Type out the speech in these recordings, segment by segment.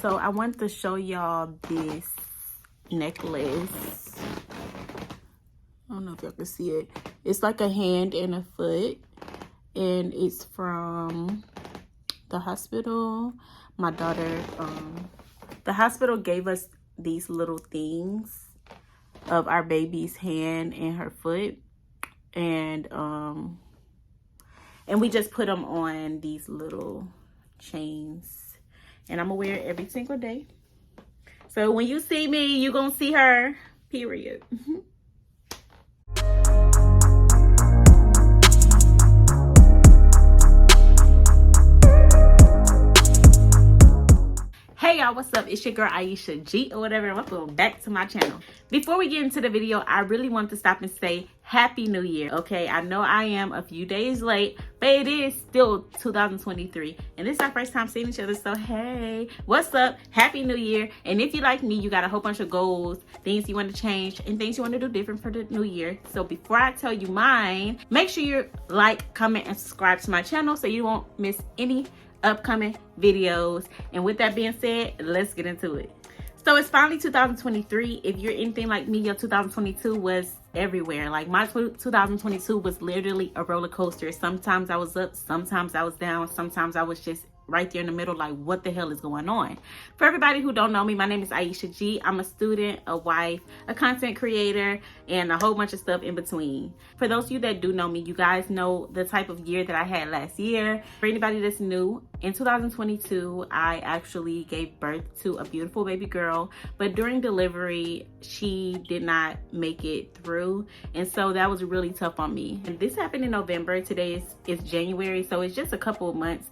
So I want to show y'all this necklace. I don't know if y'all can see it. It's like a hand and a foot, and it's from the hospital. My daughter, the hospital gave us these little things of our baby's hand and her foot, and we just put them on these little chains, and I'm gonna wear it every single day. So when you see me, you're gonna see her, period. Hey y'all, what's up? It's your girl Iesha G or whatever, and welcome back to my channel. Before we get into the video, I really want to stop and say Happy New Year, okay? I know I am a few days late, but it is still 2023, and this is our first time seeing each other, so hey, what's up? Happy New Year. And if you like me, you got a whole bunch of goals, things you want to change, and things you want to do different for the new year. So before I tell you mine, make sure you like, comment, and subscribe to my channel so you won't miss any upcoming videos. And with that being said, let's get into it. So it's finally 2023. If you're anything like me, your 2022 was everywhere. Like my 2022 was literally a roller coaster. Sometimes I was up, sometimes I was down, sometimes I was just right there in the middle, like what the hell is going on? For everybody who don't know me, my name is Iesha G. I'm a student, a wife, a content creator, and a whole bunch of stuff in between. For those of you that do know me, you guys know the type of year that I had last year. For anybody that's new, in 2022, I actually gave birth to a beautiful baby girl, but during delivery, she did not make it through, and so that was really tough on me. And this happened in November. Today is January, so it's just a couple of months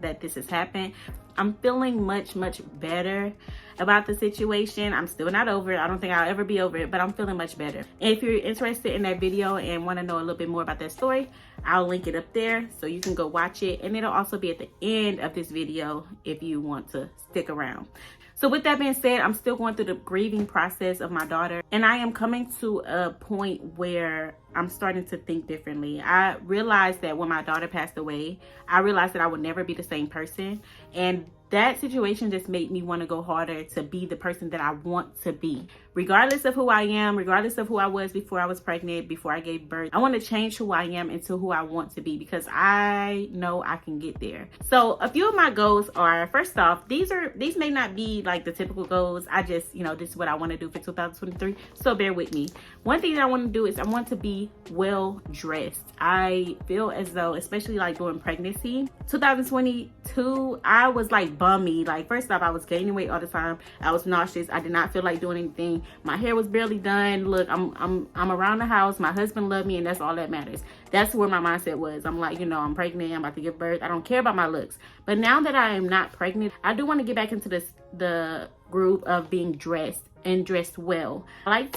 that this has happened. I'm feeling much better about the situation. I'm still not over it. I don't think I'll ever be over it, but I'm feeling much better. And if you're interested in that video and want to know a little bit more about that story, I'll link it up there so you can go watch it, and it'll also be at the end of this video if you want to stick around. So with that being said, I'm still going through the grieving process of my daughter, and I am coming to a point where I'm starting to think differently. I realized that when my daughter passed away, I realized that I would never be the same person, and that situation just made me want to go harder to be the person that I want to be. Regardless of who I am, regardless of who I was before I was pregnant, before I gave birth, I want to change who I am into who I want to be, because I know I can get there. So a few of my goals are, first off, these may not be like the typical goals. I just, this is what I want to do for 2023. So bear with me. One thing that I want to do is I want to be well dressed. I feel as though, especially like during pregnancy, 2022, I was like bummy. Like, first off, I was gaining weight all the time. I was nauseous. I did not feel like doing anything. My hair was barely done. Look, I'm around the house. My husband loved me, and that's all that matters. That's where my mindset was. I'm like, I'm pregnant. I'm about to give birth. I don't care about my looks. But now that I am not pregnant, I do want to get back into the group of being dressed and dressed well. I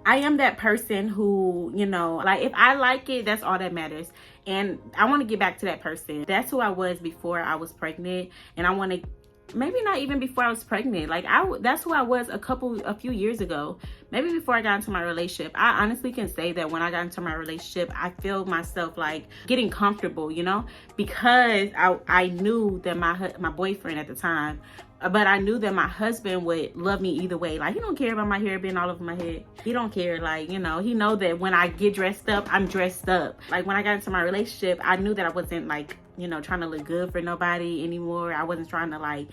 am that person who, like, if I like it, that's all that matters. And I want to get back to that person. That's who I was before I was pregnant. And I want to, maybe not even before I was pregnant. Like, that's who I was a few years ago. Maybe before I got into my relationship. I honestly can say that when I got into my relationship, I feel myself like getting comfortable, because I knew that my boyfriend at the time, but I knew that my husband would love me either way. Like, he don't care about my hair being all over my head. He don't care. Like, he know that when I get dressed up, I'm dressed up. Like, when I got into my relationship, I knew that I wasn't like, trying to look good for nobody anymore. I wasn't trying to like,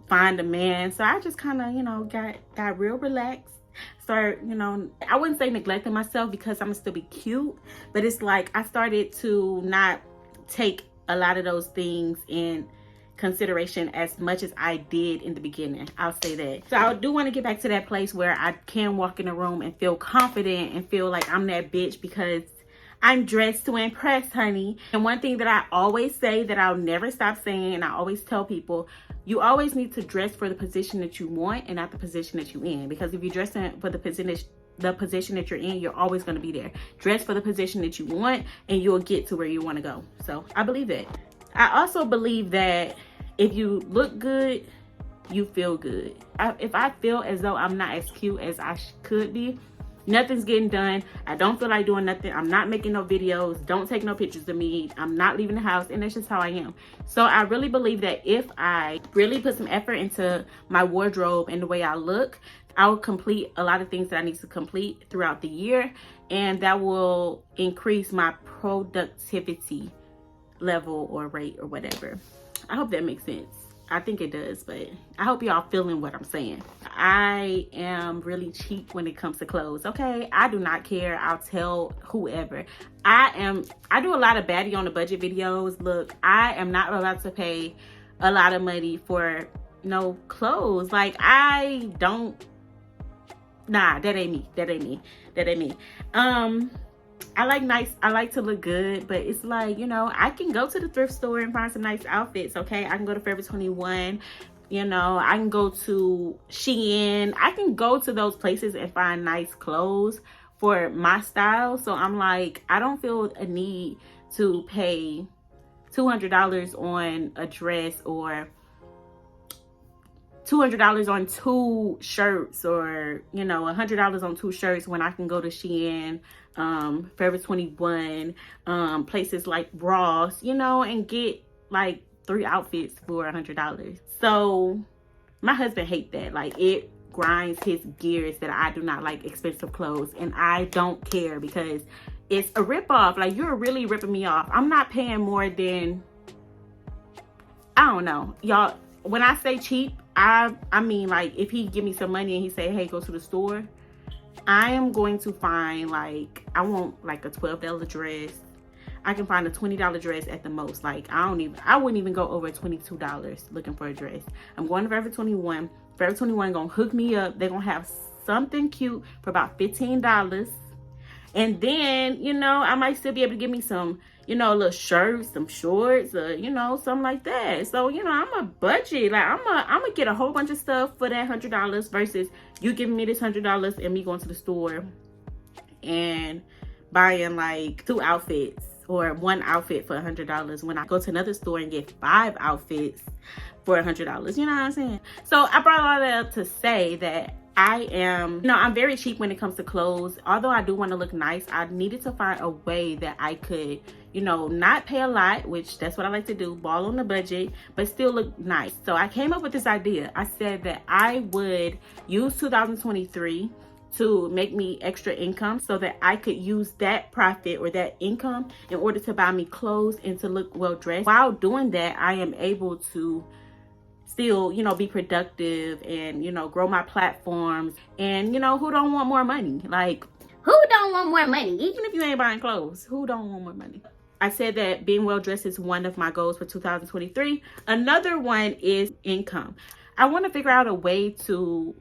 find a man. So I just kind of, got real relaxed. Start, I wouldn't say neglecting myself, because I'm gonna still be cute, but it's like I started to not take a lot of those things in consideration as much as I did in the beginning. I'll say that. So I do want to get back to that place where I can walk in a room and feel confident and feel like I'm that bitch, because I'm dressed to impress, honey. And one thing that I always say that I'll never stop saying, and I always tell people, you always need to dress for the position that you want and not the position that you're in. Because if you're dressing for the position that you're in, you're always going to be there. Dress for the position that you want, and you'll get to where you want to go. So I believe that. I also believe that if you look good, you feel good. If I feel as though I'm not as cute as I could be, Nothing's getting done. I don't feel like doing nothing. I'm not making no videos. Don't take no pictures of me. I'm not leaving the house, and that's just how I am. So I really believe that if I really put some effort into my wardrobe and the way I look, I will complete a lot of things that I need to complete throughout the year, and that will increase my productivity level or rate or whatever. I hope that makes sense. I think it does, but I hope y'all feeling what I'm saying. I am really cheap when it comes to clothes, okay? I do not care. I'll tell whoever. I do a lot of baddie on the budget videos. Look, I am not about to pay a lot of money for no clothes. Like, I don't, nah, that ain't me. That ain't me. That ain't me. I like to look good, but it's like, you know, I can go to the thrift store and find some nice outfits, okay? I can go to Forever 21, you know, I can go to Shein. I can go to those places and find nice clothes for my style. So I'm like, I don't feel a need to pay $200 on a dress or $200 on 2 shirts, or, you know, $100 on 2 shirts when I can go to Shein, Forever 21, places like Ross, you know, and get like 3 outfits for $100. So my husband hates that. Like, it grinds his gears that I do not like expensive clothes, and I don't care because it's a ripoff. Like, you're really ripping me off. I'm not paying more than, I don't know, y'all. When I say cheap, I mean, like, if he give me some money and he say, hey, go to the store, I am going to find, like, I want like a $12 dress. I can find a $20 dress at the most. Like, I wouldn't even go over $22 looking for a dress. I'm going to Forever 21. Forever 21 gonna hook me up. They're gonna have something cute for about $15. And then, you know, I might still be able to give me some, you know, little shirts, some shorts, you know, something like that. So, you know, I'm a budget. Like, I'm gonna get a whole bunch of stuff for that $100 versus you giving me this $100 and me going to the store and buying like 2 outfits or 1 outfit for $100 when I go to another store and get 5 outfits for $100. You know what I'm saying? So I brought all that up to say that I am, you know, I'm very cheap when it comes to clothes. Although I do want to look nice, I needed to find a way that I could, you know, not pay a lot, which that's what I like to do, ball on the budget, but still look nice. So I came up with this idea. I said that I would use 2023 to make me extra income so that I could use that profit or that income in order to buy me clothes and to look well dressed. While doing that, I am able to still, you know, be productive and, you know, grow my platforms. And, you know, who don't want more money? Like, who don't want more money? Even if you ain't buying clothes, who don't want more money? I said that being well dressed is one of my goals for 2023. Another one is income. I want to figure out a way to,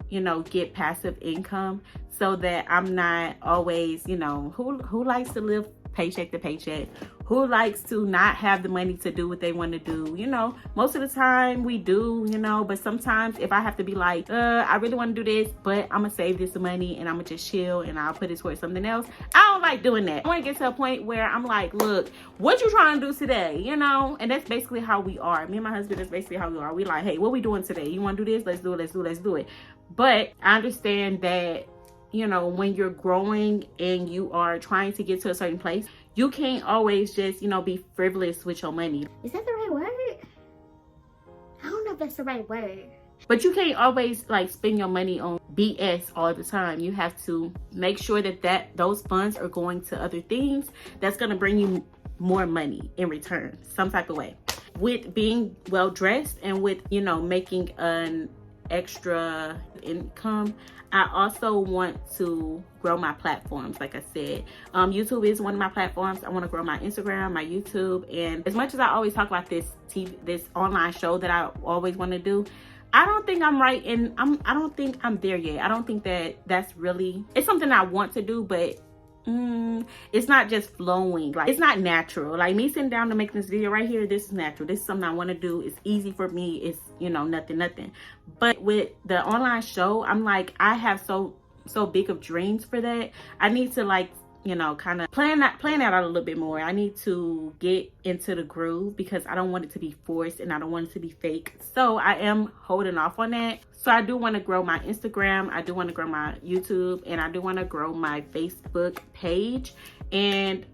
you know, get passive income so that I'm not always, you know, who likes to live paycheck to paycheck? Who likes to not have the money to do what they want to do? You know, most of the time we do, you know, but sometimes if I have to be like, I really want to do this, but I'm gonna save this money and I'm gonna just chill and I'll put it towards something else. I don't like doing that. I want to get to a point where I'm like, look, what you trying to do today? You know, and that's basically how we are. Me and my husband, that's basically how we are. We like, hey, what we doing today? You want to do this? Let's do it. Let's do it. Let's do it. But I understand that, you know, when you're growing and you are trying to get to a certain place, you can't always just, you know, be frivolous with your money. Is that the right word? I don't know if that's the right word. But you can't always like spend your money on BS all the time. You have to make sure that those funds are going to other things that's going to bring you more money in return, some type of way. With being well dressed and with, you know, making an extra income, I also want to grow my platforms. Like I said, YouTube is one of my platforms. I want to grow my Instagram, my YouTube, and as much as I always talk about this online show that I always want to do, I don't think I'm right, and I don't think I'm there yet. I don't think that's really, it's something I want to do, but it's not just flowing. Like, it's not natural. Like, me sitting down to make this video right here, this is natural. This is something I want to do. It's easy for me. It's, you know, nothing. But with the online show, I'm like, I have so big of dreams for that. I need to like you know, kind of plan that out a little bit more. I need to get into the groove because I don't want it to be forced and I don't want it to be fake. So I am holding off on that. So I do want to grow my Instagram, I do want to grow my YouTube, and I do want to grow my Facebook page. And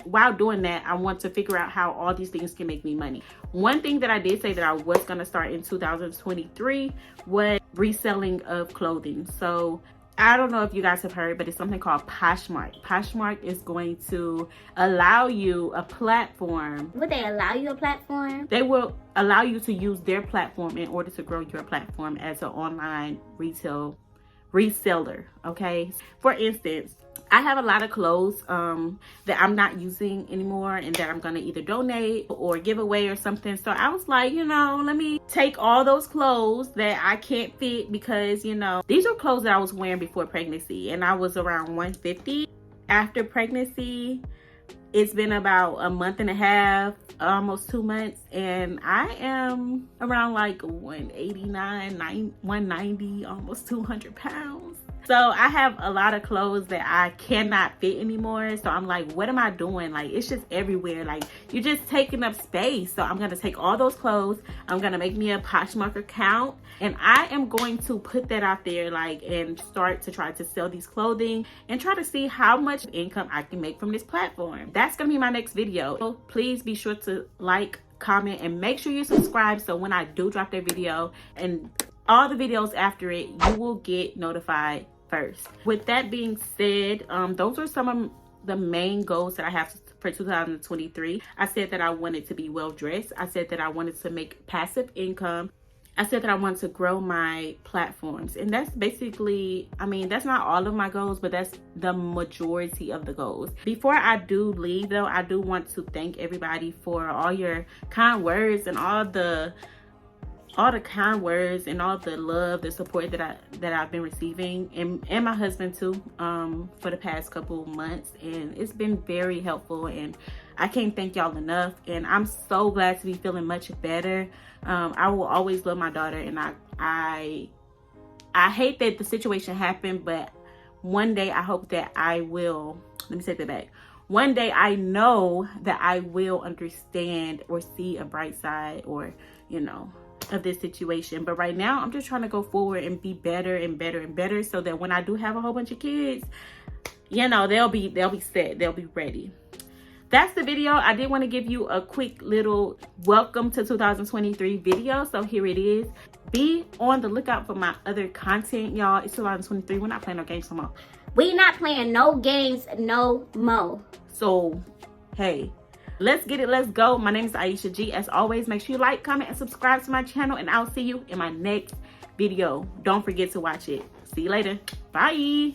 while doing that, I want to figure out how all these things can make me money. One thing that I did say that I was going to start in 2023 was reselling of clothing. So I don't know if you guys have heard, but it's something called Poshmark. Poshmark is going to allow you a platform. Would they allow you a platform? They will allow you to use their platform in order to grow your platform as an online retail reseller, okay? For instance, I have a lot of clothes that I'm not using anymore and that I'm gonna either donate or give away or something. So I was like, you know, let me take all those clothes that I can't fit because, you know, these are clothes that I was wearing before pregnancy and I was around 150. After pregnancy, it's been about a month and a half, almost 2 months, and I am around like 189, 190, almost 200 pounds. So I have a lot of clothes that I cannot fit anymore. So I'm like, what am I doing? Like, it's just everywhere. Like, you're just taking up space. So I'm going to take all those clothes. I'm going to make me a Poshmark account. And I am going to put that out there, like, and start to try to sell these clothing and try to see how much income I can make from this platform. That's going to be my next video. So please be sure to like, comment, and make sure you subscribe. So when I do drop that video and all the videos after it, you will get notified first. With that being said, those are some of the main goals that I have for 2023. I said that I wanted to be well dressed. I said that I wanted to make passive income. I said that I want to grow my platforms. And that's basically, I mean, that's not all of my goals, but that's the majority of the goals. Before I do leave though, I do want to thank everybody for all your kind words and all the kind words and all the love, the support that I've been receiving, and my husband too, for the past couple months. And it's been very helpful and I can't thank y'all enough. And I'm so glad to be feeling much better. I will always love my daughter, and I hate that the situation happened, but one day I hope that I will, let me take that back. One day I know that I will understand or see a bright side, or, you know, of this situation. But right now I'm just trying to go forward and be better and better and better, so that when I do have a whole bunch of kids, you know, they'll be set, they'll be ready. That's the video. I did want to give you a quick little welcome to 2023 video. So here it is. Be on the lookout for my other content, y'all. It's 2023. We're not playing no games no more. We not playing no games no more. So hey, let's get it, let's go. My name is Iesha G. As always, make sure you like, comment, and subscribe to my channel, and I'll see you in my next video. Don't forget to watch it. See you later. Bye.